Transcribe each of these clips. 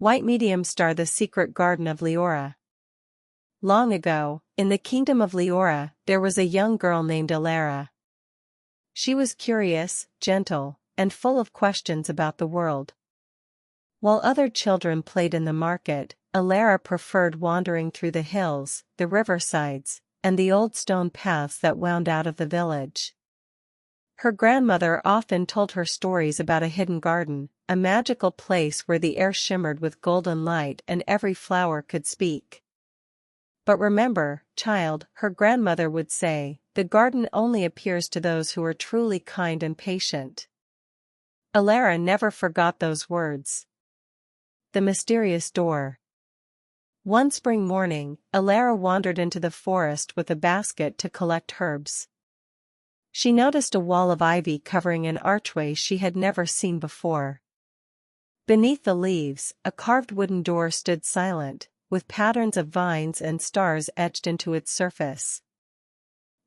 White medium star. The secret garden of Leora. Long ago, in the kingdom of Leora, there was a young girl named Leora. She was curious, gentle, and full of questions about the world. While other children played in the market, Leora preferred wandering through the hills, the riversides, and the old stone paths that wound out of the village. Her grandmother often told her stories about a hidden garden, a magical place where the air shimmered with golden light and every flower could speak. But remember, child, her grandmother would say, the garden only appears to those who are truly kind and patient. Leora never forgot those words. The mysterious door. One spring morning, Leora wandered into the forest with a basket to collect herbs. She noticed a wall of ivy covering an archway she had never seen before. Beneath the leaves, a carved wooden door stood silent, with patterns of vines and stars etched into its surface.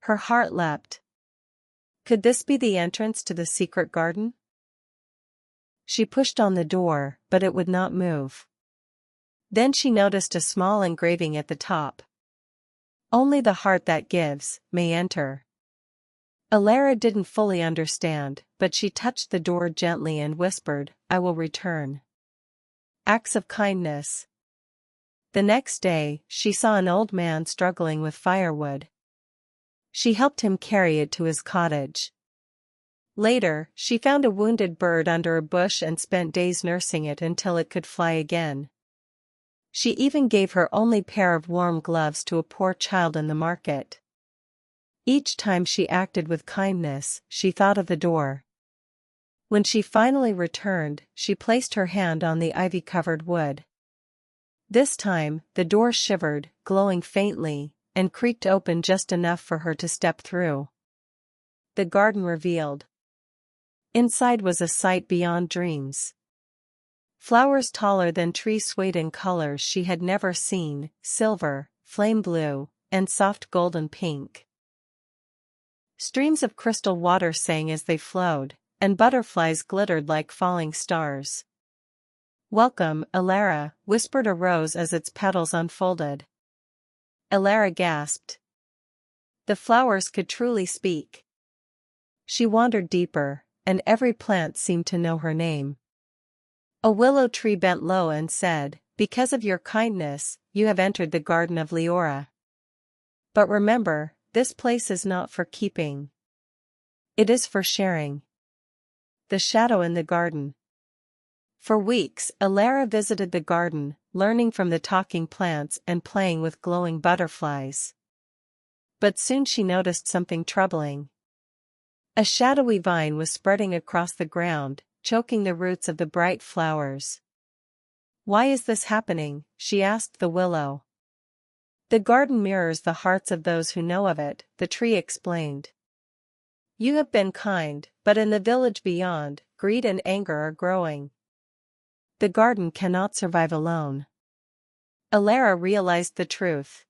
Her heart leapt. Could this be the entrance to the secret garden? She pushed on the door, but it would not move. Then she noticed a small engraving at the top. Only the heart that gives may enter. Leora didn't fully understand, but she touched the door gently and whispered, I will return. Acts of kindness. The next day, she saw an old man struggling with firewood. She helped him carry it to his cottage. Later, she found a wounded bird under a bush and spent days nursing it until it could fly again. She even gave her only pair of warm gloves to a poor child in the market. Each time she acted with kindness, she thought of the door. When she finally returned, she placed her hand on the ivy-covered wood. This time, the door shivered, glowing faintly, and creaked open just enough for her to step through. The garden revealed. Inside was a sight beyond dreams. Flowers taller than trees swayed in colors she had never seen, silver, flame blue, and soft golden pink. Streams of crystal water sang as they flowed, and butterflies glittered like falling stars. Welcome, Leora, whispered a rose as its petals unfolded. Leora gasped. The flowers could truly speak. She wandered deeper, and every plant seemed to know her name. A willow tree bent low and said, because of your kindness, you have entered the garden of Leora. But remember, this place is not for keeping. It is for sharing. The shadow in the garden. For weeks, Leora visited the garden, learning from the talking plants and playing with glowing butterflies. But soon she noticed something troubling. A shadowy vine was spreading across the ground, choking the roots of the bright flowers. Why is this happening? She asked the willow. The garden mirrors the hearts of those who know of it, the tree explained. You have been kind, but in the village beyond, greed and anger are growing. The garden cannot survive alone. Leora realized the truth.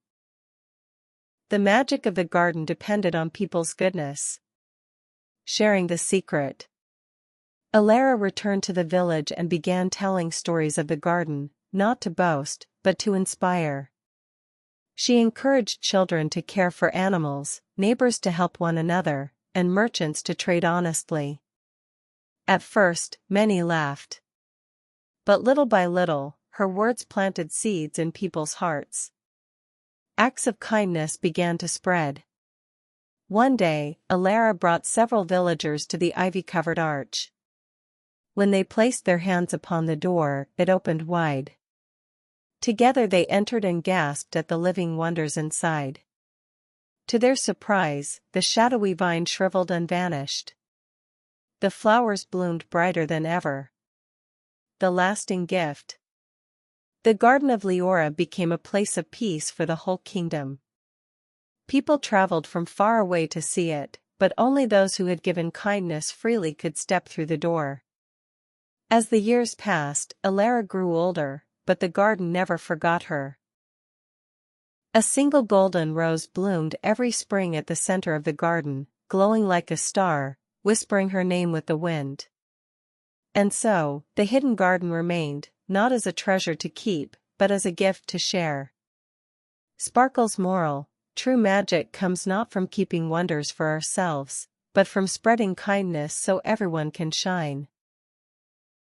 The magic of the garden depended on people's goodness. Sharing the secret. Leora returned to the village and began telling stories of the garden, not to boast, but to inspire. She encouraged children to care for animals, neighbors to help one another, and merchants to trade honestly. At first, many laughed. But little by little, her words planted seeds in people's hearts. Acts of kindness began to spread. One day, Leora brought several villagers to the ivy-covered arch. When they placed their hands upon the door, it opened wide. Together they entered and gasped at the living wonders inside. To their surprise, the shadowy vine shriveled and vanished. The flowers bloomed brighter than ever. The lasting gift. The Garden of Leora became a place of peace for the whole kingdom. People traveled from far away to see it, but only those who had given kindness freely could step through the door. As the years passed, Leora grew older, but the garden never forgot her. A single golden rose bloomed every spring at the center of the garden, glowing like a star, whispering her name with the wind. And so, the hidden garden remained, not as a treasure to keep, but as a gift to share. Sparkle's moral: true magic comes not from keeping wonders for ourselves, but from spreading kindness so everyone can shine.